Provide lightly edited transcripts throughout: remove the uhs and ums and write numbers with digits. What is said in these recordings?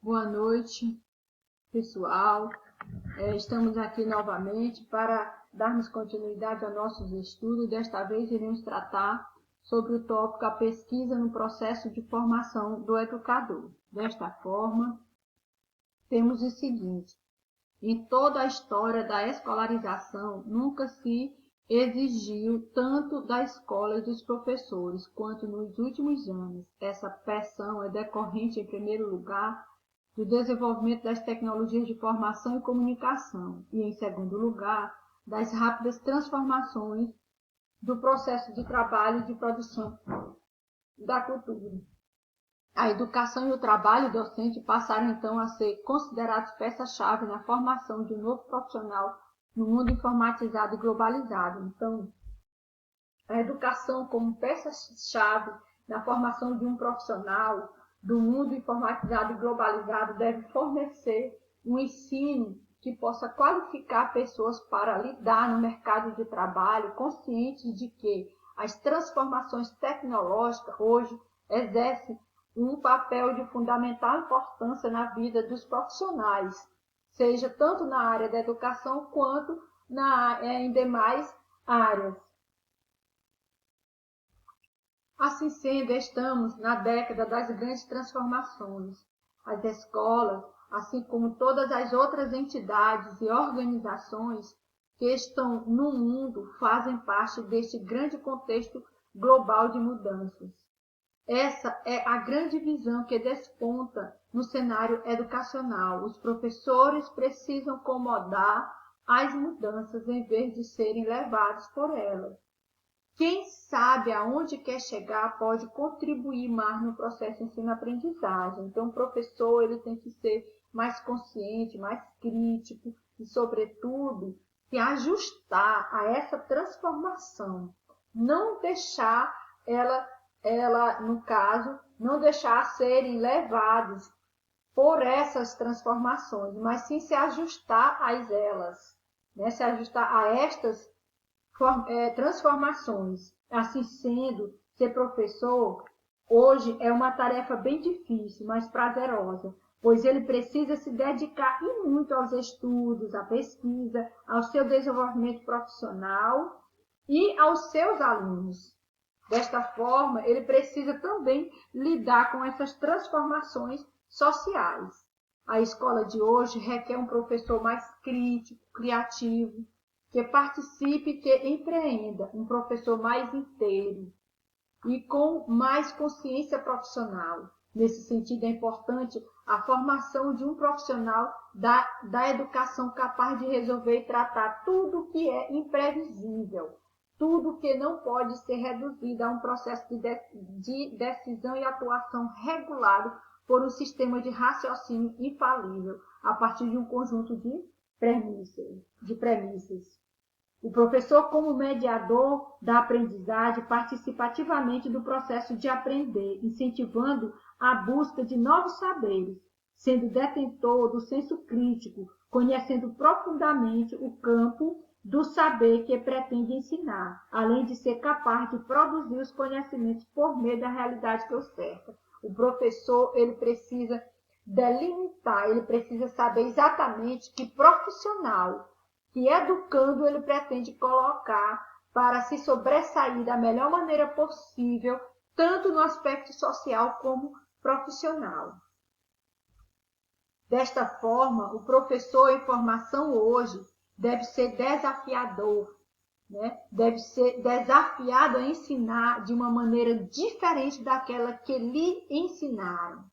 Boa noite, pessoal. Estamos aqui novamente para darmos continuidade aos nossos estudos. Desta vez iremos tratar sobre o tópico a pesquisa no processo de formação do educador. Desta forma, temos o seguinte: em toda a história da escolarização, nunca se exigiu tanto da escola e dos professores quanto nos últimos anos. Essa pressão é decorrente, em primeiro lugar, do desenvolvimento das tecnologias de formação e comunicação e, em segundo lugar, das rápidas transformações do processo de trabalho e de produção da cultura. A educação e o trabalho docente passaram, então, a ser considerados peça-chave na formação de um novo profissional no mundo informatizado e globalizado. Então, a educação como peça-chave na formação de um profissional do mundo informatizado e globalizado deve fornecer um ensino que possa qualificar pessoas para lidar no mercado de trabalho, conscientes de que as transformações tecnológicas hoje exercem um papel de fundamental importância na vida dos profissionais, seja tanto na área da educação quanto em demais áreas. Assim sendo, estamos na década das grandes transformações. As escolas, assim como todas as outras entidades e organizações que estão no mundo, fazem parte deste grande contexto global de mudanças. Essa é a grande visão que desponta no cenário educacional. Os professores precisam acomodar as mudanças em vez de serem levados por elas. Quem sabe aonde quer chegar pode contribuir mais no processo de ensino-aprendizagem. Então, o professor ele tem que ser mais consciente, mais crítico e, sobretudo, se ajustar a essa transformação. Não deixar ela, no caso, não deixar serem levados por essas transformações, mas sim se ajustar a elas, né? Se ajustar a estas transformações. Assim sendo, ser professor hoje é uma tarefa bem difícil, mas prazerosa, pois ele precisa se dedicar e muito aos estudos, à pesquisa, ao seu desenvolvimento profissional e aos seus alunos. Desta forma, ele precisa também lidar com essas transformações sociais. A escola de hoje requer um professor mais crítico, criativo, que participe, que empreenda, um professor mais inteiro e com mais consciência profissional. Nesse sentido, é importante a formação de um profissional da educação capaz de resolver e tratar tudo que é imprevisível, tudo que não pode ser reduzido a um processo de decisão e atuação regulado por um sistema de raciocínio infalível, a partir de um conjunto de premissas. O professor, como mediador da aprendizagem, participa ativamente do processo de aprender, incentivando a busca de novos saberes, sendo detentor do senso crítico, conhecendo profundamente o campo do saber que pretende ensinar, além de ser capaz de produzir os conhecimentos por meio da realidade que o cerca. O professor ele precisa delimitar, ele precisa saber exatamente que profissional, que educando ele pretende colocar para se sobressair da melhor maneira possível, tanto no aspecto social como profissional. Desta forma, o professor em formação hoje deve ser desafiador, né? Deve ser desafiado a ensinar de uma maneira diferente daquela que lhe ensinaram.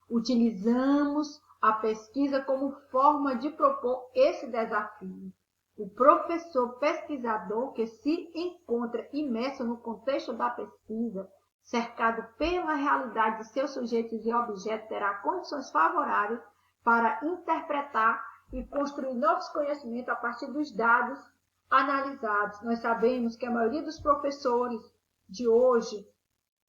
Utilizamos a pesquisa como forma de propor esse desafio. O professor pesquisador que se encontra imerso no contexto da pesquisa, cercado pela realidade de seus sujeitos e objetos, terá condições favoráveis para interpretar e construir novos conhecimentos a partir dos dados analisados. Nós sabemos que a maioria dos professores de hoje,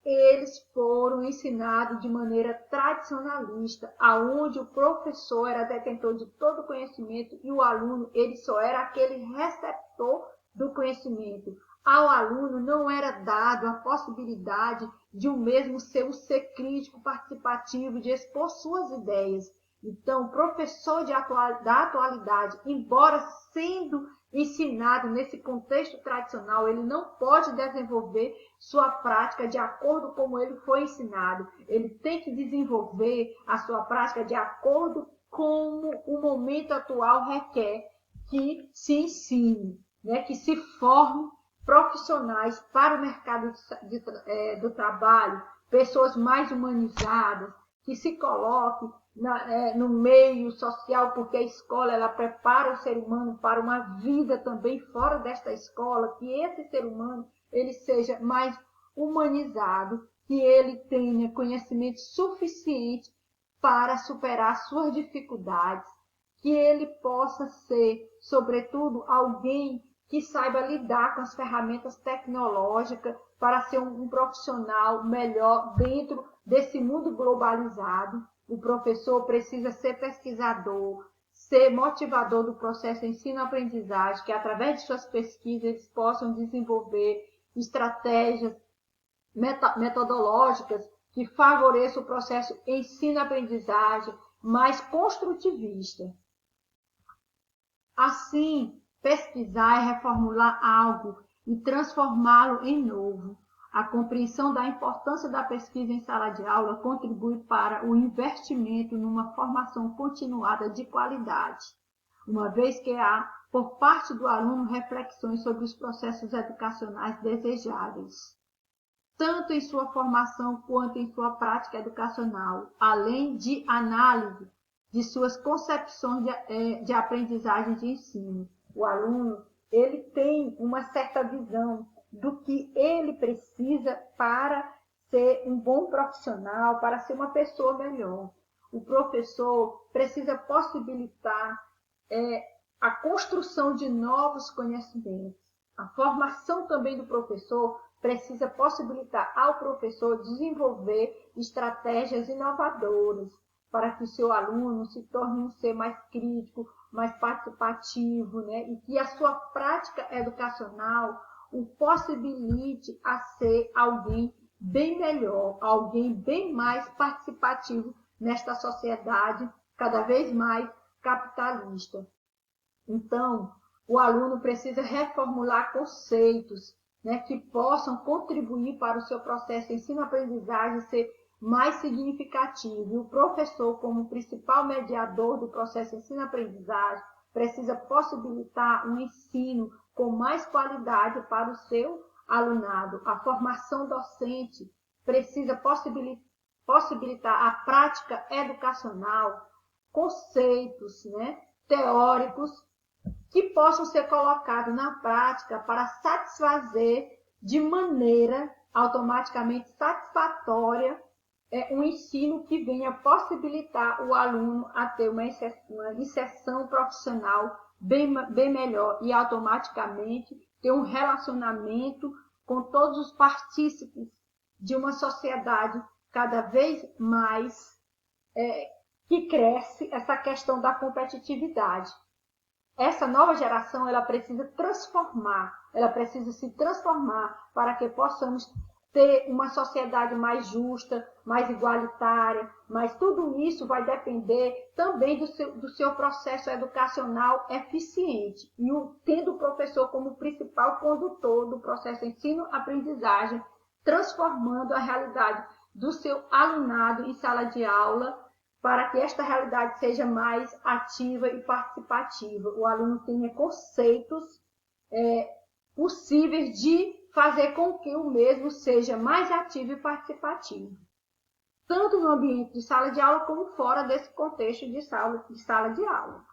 eles foram ensinados de maneira tradicionalista, aonde o professor era detentor de todo o conhecimento e o aluno ele só era aquele receptor do conhecimento. Ao aluno não era dado a possibilidade de o mesmo ser um ser crítico, participativo, de expor suas ideias. Então, o professor da atualidade, embora sendo ensinado nesse contexto tradicional, ele não pode desenvolver sua prática de acordo como ele foi ensinado. Ele tem que desenvolver a sua prática de acordo como o momento atual requer que se ensine, né? Que se forme profissionais para o mercado do trabalho, pessoas mais humanizadas, que se coloquem no meio social, porque a escola ela prepara o ser humano para uma vida também fora desta escola, que esse ser humano ele seja mais humanizado, que ele tenha conhecimento suficiente para superar suas dificuldades, que ele possa ser, sobretudo, alguém que saiba lidar com as ferramentas tecnológicas para ser um profissional melhor dentro desse mundo globalizado. O professor precisa ser pesquisador, ser motivador do processo ensino-aprendizagem, que através de suas pesquisas eles possam desenvolver estratégias metodológicas que favoreçam o processo ensino-aprendizagem mais construtivista. Assim, pesquisar é reformular algo e transformá-lo em novo. A compreensão da importância da pesquisa em sala de aula contribui para o investimento numa formação continuada de qualidade, uma vez que há, por parte do aluno, reflexões sobre os processos educacionais desejáveis, tanto em sua formação quanto em sua prática educacional, além de análise de suas concepções de aprendizagem de ensino. O aluno ele tem uma certa visão do que ele precisa para ser um bom profissional, para ser uma pessoa melhor. O professor precisa possibilitar a construção de novos conhecimentos. A formação também do professor precisa possibilitar ao professor desenvolver estratégias inovadoras para que o seu aluno se torne um ser mais crítico, mais participativo, né? E que a sua prática educacional o possibilite a ser alguém bem melhor, alguém bem mais participativo nesta sociedade cada vez mais capitalista. Então, o aluno precisa reformular conceitos, né, que possam contribuir para o seu processo de ensino-aprendizagem ser mais significativo. E o professor, como principal mediador do processo de ensino-aprendizagem, precisa possibilitar um ensino com mais qualidade para o seu alunado. A formação docente precisa possibilitar a prática educacional, conceitos, né, teóricos, que possam ser colocados na prática para satisfazer de maneira automaticamente satisfatória um ensino que venha possibilitar o aluno a ter uma inserção profissional bem melhor e automaticamente ter um relacionamento com todos os partícipes de uma sociedade cada vez mais que cresce essa questão da competitividade. Essa nova geração ela precisa se transformar para que possamos ter uma sociedade mais justa, mais igualitária, mas tudo isso vai depender também do seu processo educacional eficiente, e tendo o professor como principal condutor do processo ensino-aprendizagem, transformando a realidade do seu alunado em sala de aula, para que esta realidade seja mais ativa e participativa. O aluno tenha conceitos possíveis de fazer com que o mesmo seja mais ativo e participativo, tanto no ambiente de sala de aula como fora desse contexto de sala de aula.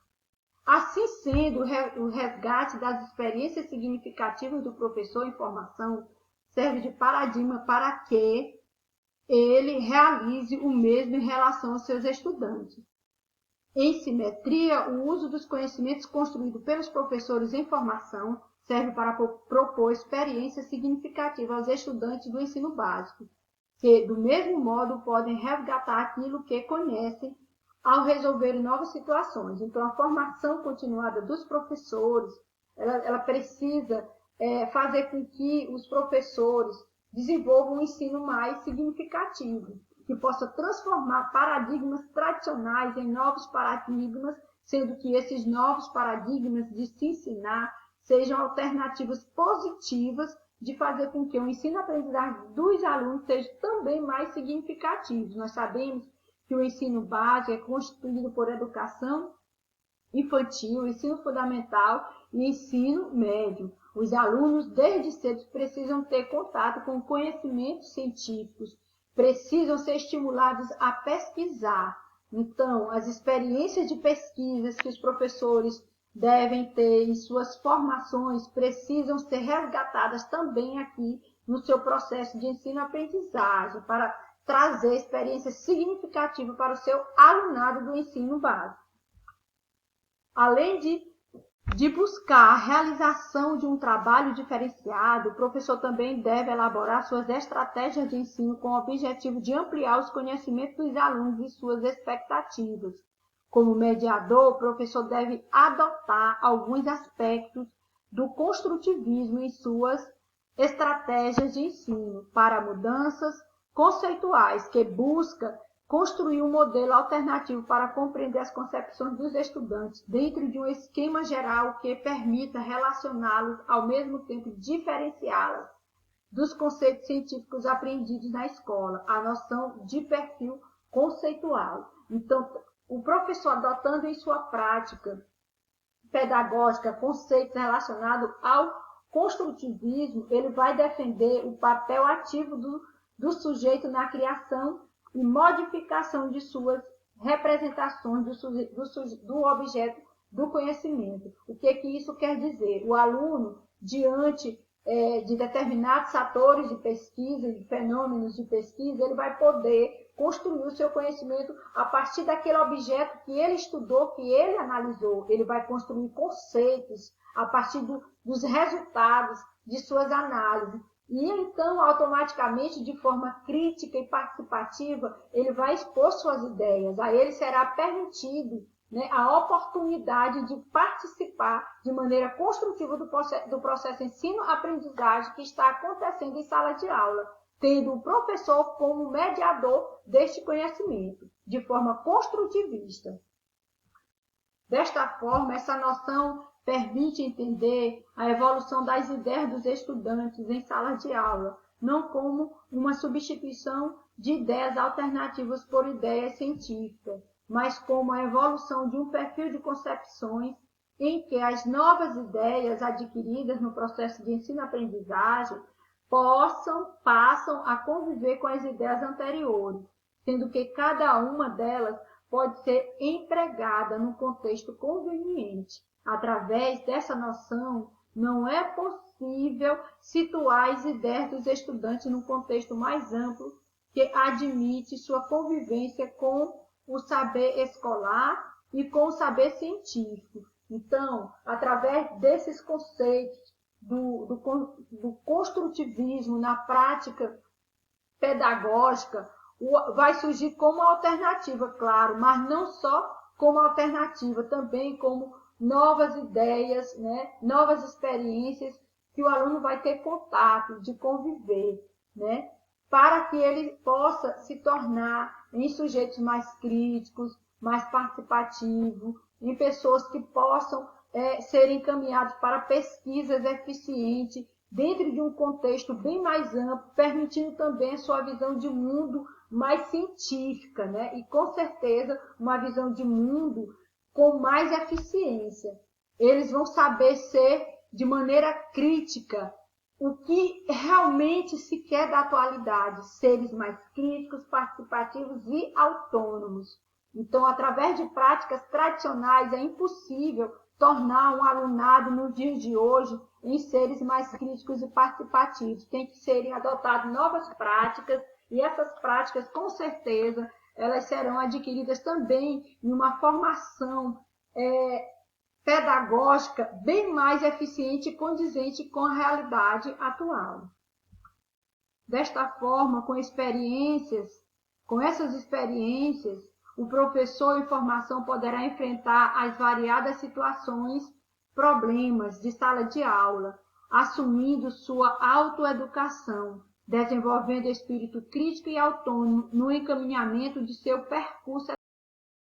Assim sendo, o resgate das experiências significativas do professor em formação serve de paradigma para que ele realize o mesmo em relação aos seus estudantes. Em simetria, o uso dos conhecimentos construídos pelos professores em formação serve para propor experiências significativas aos estudantes do ensino básico, que, do mesmo modo, podem resgatar aquilo que conhecem ao resolver novas situações. Então, a formação continuada dos professores, ela precisa fazer com que os professores desenvolvam um ensino mais significativo. que possa transformar paradigmas tradicionais em novos paradigmas, sendo que esses novos paradigmas de se ensinar sejam alternativas positivas de fazer com que o ensino-aprendizagem dos alunos seja também mais significativo. Nós sabemos que o ensino básico é constituído por educação infantil, ensino fundamental e ensino médio. Os alunos, desde cedo, precisam ter contato com conhecimentos científicos, precisam ser estimulados a pesquisar. Então, as experiências de pesquisas que os professores devem ter em suas formações precisam ser resgatadas também aqui no seu processo de ensino-aprendizagem, para trazer experiências significativas para o seu alunado do ensino básico. Além de buscar a realização de um trabalho diferenciado, o professor também deve elaborar suas estratégias de ensino com o objetivo de ampliar os conhecimentos dos alunos e suas expectativas. Como mediador, o professor deve adotar alguns aspectos do construtivismo em suas estratégias de ensino para mudanças conceituais que busca construir um modelo alternativo para compreender as concepções dos estudantes dentro de um esquema geral que permita relacioná-los, ao mesmo tempo diferenciá-las dos conceitos científicos aprendidos na escola, a noção de perfil conceitual. Então, o professor, adotando em sua prática pedagógica conceitos relacionados ao construtivismo, ele vai defender o papel ativo do sujeito na criação e modificação de suas representações do objeto do conhecimento. O que isso quer dizer? O aluno, diante de determinados fatores de pesquisa, de fenômenos de pesquisa, ele vai poder construir o seu conhecimento a partir daquele objeto que ele estudou, que ele analisou. Ele vai construir conceitos a partir dos resultados de suas análises. E então, automaticamente, de forma crítica e participativa, ele vai expor suas ideias. A ele será permitido, a oportunidade de participar de maneira construtiva do processo ensino-aprendizagem que está acontecendo em sala de aula, tendo o professor como mediador deste conhecimento, de forma construtivista. Desta forma, essa noção permite entender a evolução das ideias dos estudantes em sala de aula, não como uma substituição de ideias alternativas por ideias científicas, mas como a evolução de um perfil de concepções em que as novas ideias adquiridas no processo de ensino-aprendizagem passam a conviver com as ideias anteriores, sendo que cada uma delas pode ser empregada no contexto conveniente. Através dessa noção, não é possível situar as ideias dos estudantes num contexto mais amplo que admite sua convivência com o saber escolar e com o saber científico. Então, através desses conceitos do construtivismo na prática pedagógica, vai surgir como alternativa, claro, mas não só como alternativa, também como novas ideias, novas experiências que o aluno vai ter contato, de conviver, para que ele possa se tornar em sujeitos mais críticos, mais participativos, em pessoas que possam ser encaminhados para pesquisas eficientes, dentro de um contexto bem mais amplo, permitindo também a sua visão de mundo mais científica, e com certeza uma visão de mundo com mais eficiência. Eles vão saber ser, de maneira crítica, o que realmente se quer da atualidade, seres mais críticos, participativos e autônomos. Então, através de práticas tradicionais, é impossível tornar um alunado nos dias de hoje em seres mais críticos e participativos. Tem que serem adotadas novas práticas, e essas práticas, com certeza, elas serão adquiridas também em uma formação pedagógica bem mais eficiente e condizente com a realidade atual. Desta forma, com essas experiências, o professor em formação poderá enfrentar as variadas situações, problemas de sala de aula, assumindo sua autoeducação, desenvolvendo espírito crítico e autônomo no encaminhamento de seu percurso